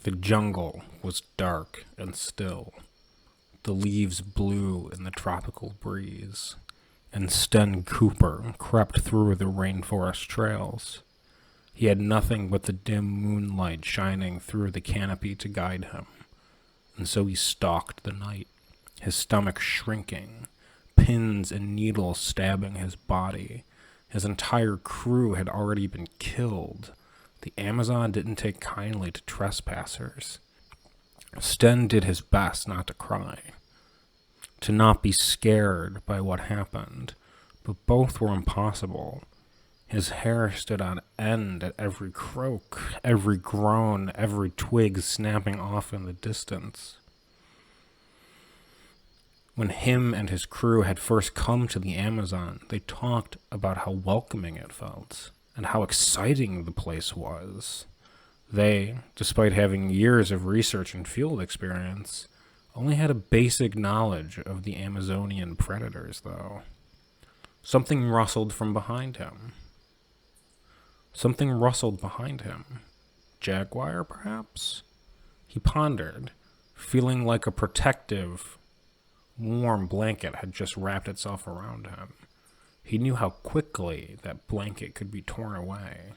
The jungle was dark and still. The leaves blew in the tropical breeze, and Sten Cooper crept through the rainforest trails. He had nothing but the dim moonlight shining through the canopy to guide him, and so he stalked the night, his stomach shrinking, pins and needles stabbing his body. His entire crew had already been killed. The Amazon didn't take kindly to trespassers. Sten did his best not to cry, to not be scared by what happened, but both were impossible. His hair stood on end at every croak, every groan, every twig snapping off in the distance. When him and his crew had first come to the Amazon, they talked about how welcoming it felt, and how exciting the place was. They, despite having years of research and field experience, only had a basic knowledge of the Amazonian predators, though. Something rustled from behind him. Something rustled behind him. Jaguar, perhaps? He pondered, feeling like a protective, warm blanket had just wrapped itself around him. He knew how quickly that blanket could be torn away.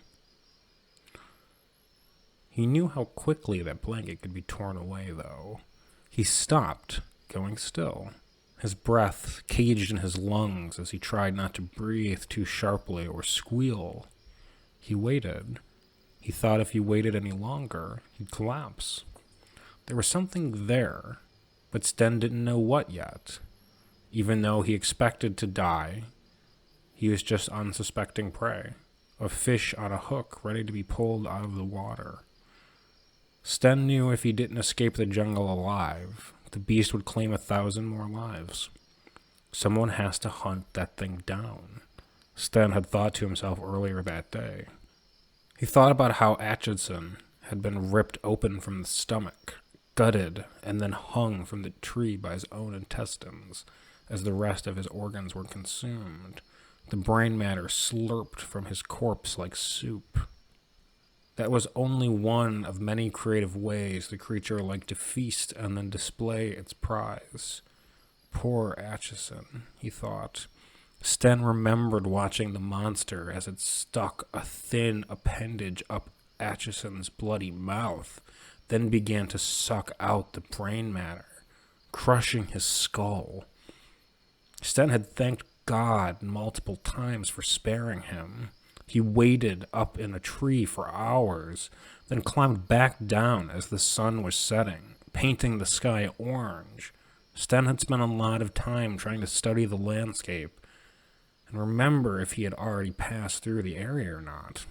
Though. He stopped, going still, his breath caged in his lungs as he tried not to breathe too sharply or squeal. He waited. He thought if he waited any longer, he'd collapse. There was something there, but Sten didn't know what yet. Even though he expected to die, he was just unsuspecting prey, a fish on a hook ready to be pulled out of the water. Sten knew if he didn't escape the jungle alive, the beast would claim 1,000 more lives. Someone has to hunt that thing down, Sten had thought to himself earlier that day. He thought about how Atchison had been ripped open from the stomach, gutted, and then hung from the tree by his own intestines as the rest of his organs were consumed, the brain matter slurped from his corpse like soup. That was only one of many creative ways the creature liked to feast and then display its prize. Poor Atchison, he thought. Sten remembered watching the monster as it stuck a thin appendage up Atchison's bloody mouth, then began to suck out the brain matter, crushing his skull. Sten had thanked God multiple times for sparing him. He waited up in a tree for hours, then climbed back down as the sun was setting, painting the sky orange. Sten had spent a lot of time trying to study the landscape and remember if he had already passed through the area or not.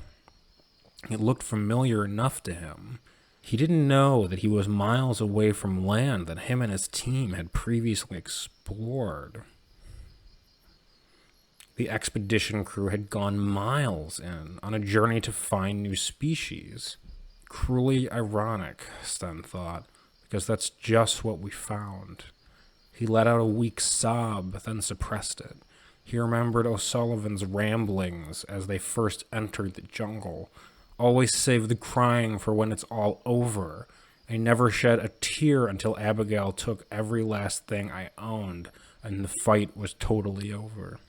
It looked familiar enough to him. He didn't know that he was miles away from land that him and his team had previously explored. The expedition crew had gone miles in on a journey to find new species. Cruelly ironic, Sten thought, because that's just what we found. He let out a weak sob, then suppressed it. He remembered O'Sullivan's ramblings as they first entered the jungle. Always save the crying for when it's all over. I never shed a tear until Abigail took every last thing I owned, and the fight was totally over.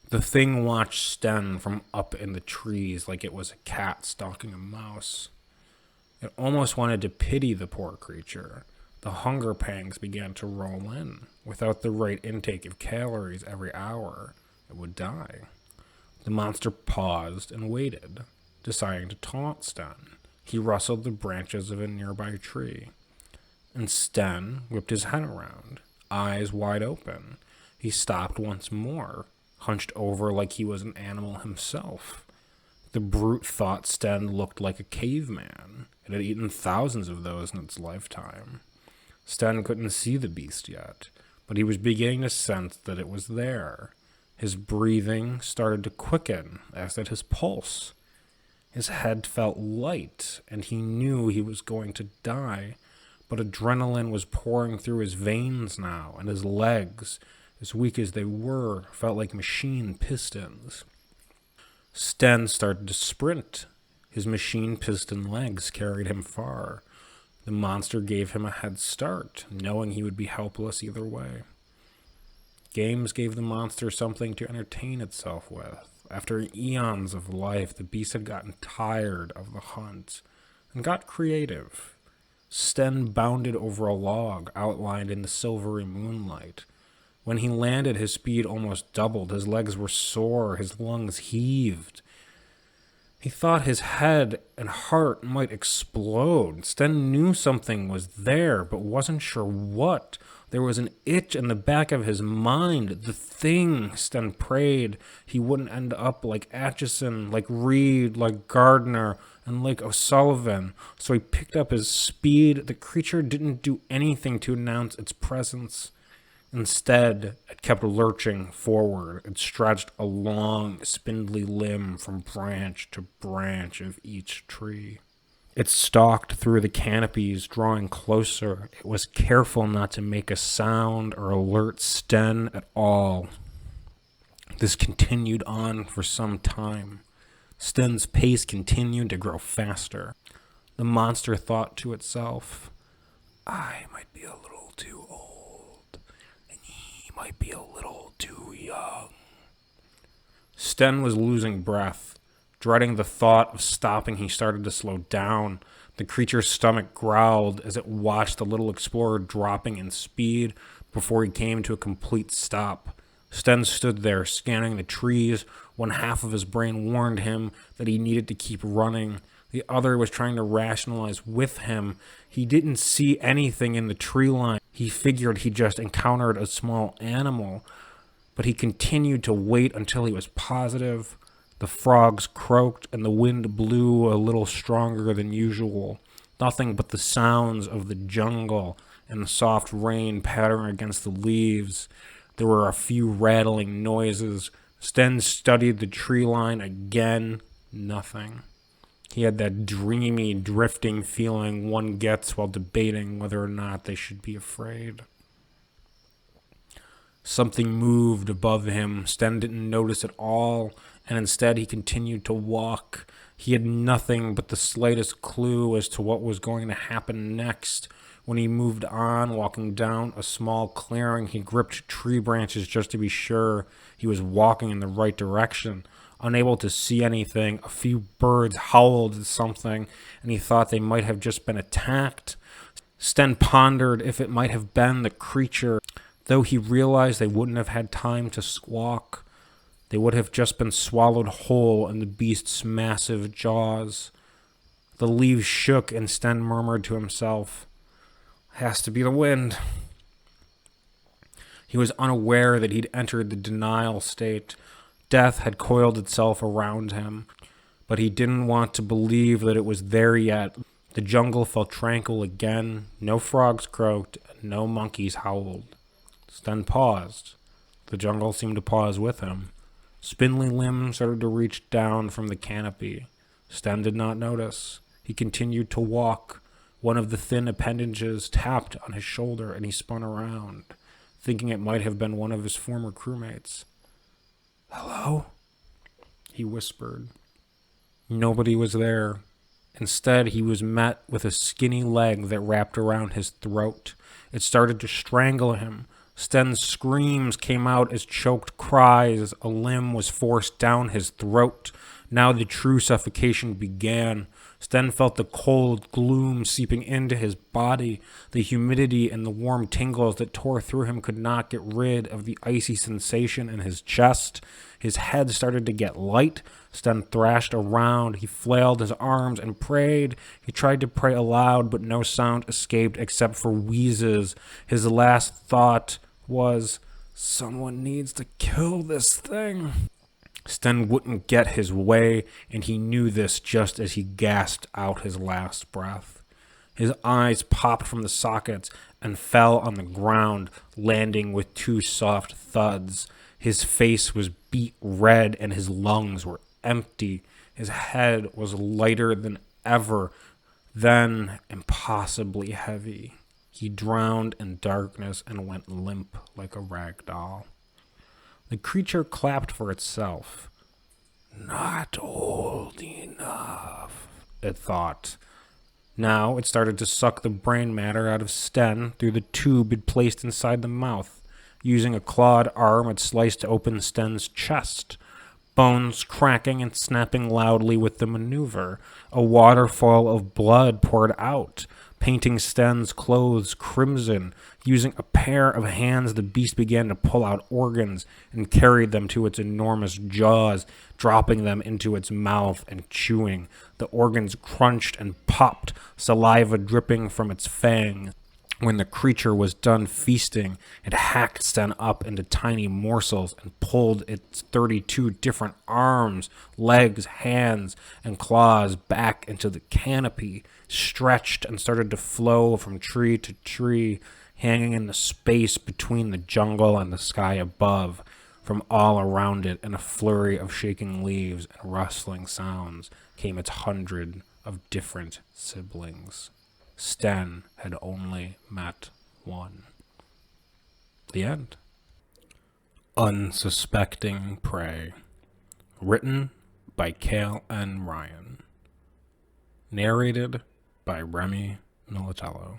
The thing watched Sten from up in the trees like it was a cat stalking a mouse. It almost wanted to pity the poor creature. The hunger pangs began to roll in. Without the right intake of calories every hour, it would die. The monster paused and waited, deciding to taunt Sten. He rustled the branches of a nearby tree, and Sten whipped his head around, eyes wide open. He stopped once more, hunched over like he was an animal himself. The brute thought Sten looked like a caveman. It had eaten thousands of those in its lifetime. Sten couldn't see the beast yet, but he was beginning to sense that it was there. His breathing started to quicken, as did his pulse. His head felt light, and he knew he was going to die, but adrenaline was pouring through his veins now, and his legs, as weak as they were, felt like machine pistons. Sten started to sprint. His machine piston legs carried him far. The monster gave him a head start, knowing he would be helpless either way. Games gave the monster something to entertain itself with. After eons of life, the beast had gotten tired of the hunt and got creative. Sten bounded over a log outlined in the silvery moonlight. When he landed, his speed almost doubled. His legs were sore, his lungs heaved. He thought his head and heart might explode. Sten knew something was there, but wasn't sure what. There was an itch in the back of his mind. The thing, Sten prayed, he wouldn't end up like Atchison, like Reed, like Gardner, and like O'Sullivan. So he picked up his speed. The creature didn't do anything to announce its presence. Instead, it kept lurching forward. It stretched a long, spindly limb from branch to branch of each tree. It stalked through the canopies, drawing closer. It was careful not to make a sound or alert Sten at all. This continued on for some time. Sten's pace continued to grow faster. The monster thought to itself, I might be a little too old, and he might be a little too young. Sten was losing breath. Dreading the thought of stopping, he started to slow down. The creature's stomach growled as it watched the little explorer dropping in speed before he came to a complete stop. Sten stood there, scanning the trees. One half of his brain warned him that he needed to keep running. The other was trying to rationalize with him. He didn't see anything in the tree line. He figured he just encountered a small animal, but he continued to wait until he was positive. The frogs croaked and the wind blew a little stronger than usual. Nothing but the sounds of the jungle and the soft rain pattering against the leaves. There were a few rattling noises. Sten studied the tree line again. Nothing. He had that dreamy, drifting feeling one gets while debating whether or not they should be afraid. Something moved above him. Sten didn't notice at all, and instead he continued to walk. He had nothing but the slightest clue as to what was going to happen next. When he moved on, walking down a small clearing, he gripped tree branches just to be sure he was walking in the right direction. Unable to see anything, a few birds howled at something, and he thought they might have just been attacked. Sten pondered if it might have been the creature, though he realized they wouldn't have had time to squawk. They would have just been swallowed whole in the beast's massive jaws. The leaves shook, and Sten murmured to himself, "Has to be the wind." He was unaware that he'd entered the denial state. Death had coiled itself around him, but he didn't want to believe that it was there yet. The jungle felt tranquil again. No frogs croaked, and no monkeys howled. Sten paused. The jungle seemed to pause with him. Spindly limbs started to reach down from the canopy. Sten did not notice. He continued to walk. One of the thin appendages tapped on his shoulder, and he spun around, thinking it might have been one of his former crewmates. "Hello?" he whispered. Nobody was there. Instead, he was met with a skinny leg that wrapped around his throat. It started to strangle him. Sten's screams came out as choked cries. A limb was forced down his throat. Now the true suffocation began. Sten felt the cold gloom seeping into his body. The humidity and the warm tingles that tore through him could not get rid of the icy sensation in his chest. His head started to get light. Sten thrashed around. He flailed his arms and prayed. He tried to pray aloud, but no sound escaped except for wheezes. His last thought was, "Someone needs to kill this thing." Sten wouldn't get his way, and he knew this just as he gasped out his last breath. His eyes popped from the sockets and fell on the ground, landing with two soft thuds. His face was beet red, and his lungs were empty. His head was lighter than ever, then impossibly heavy. He drowned in darkness and went limp like a rag doll. The creature clapped for itself. Not old enough, it thought. Now it started to suck the brain matter out of Sten through the tube it placed inside the mouth. Using a clawed arm, it sliced open Sten's chest, bones cracking and snapping loudly with the maneuver. A waterfall of blood poured out, painting Sten's clothes crimson. Using a pair of hands, the beast began to pull out organs and carried them to its enormous jaws, dropping them into its mouth and chewing. The organs crunched and popped, saliva dripping from its fangs. When the creature was done feasting, it hacked Sten up into tiny morsels and pulled its 32 different arms, legs, hands, and claws back into the canopy, stretched and started to flow from tree to tree, hanging in the space between the jungle and the sky above. From all around it, in a flurry of shaking leaves and rustling sounds, came its hundred of different siblings. Sten had only met one. The end. Unsuspecting Prey. Written by Cale N. Ryan. Narrated by Remy Militello.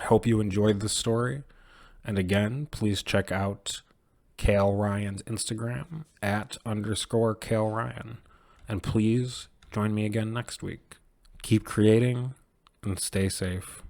I hope you enjoyed this story. And again, please check out Cale Ryan's Instagram @_Cale Ryan. And please join me again next week. Keep creating and stay safe.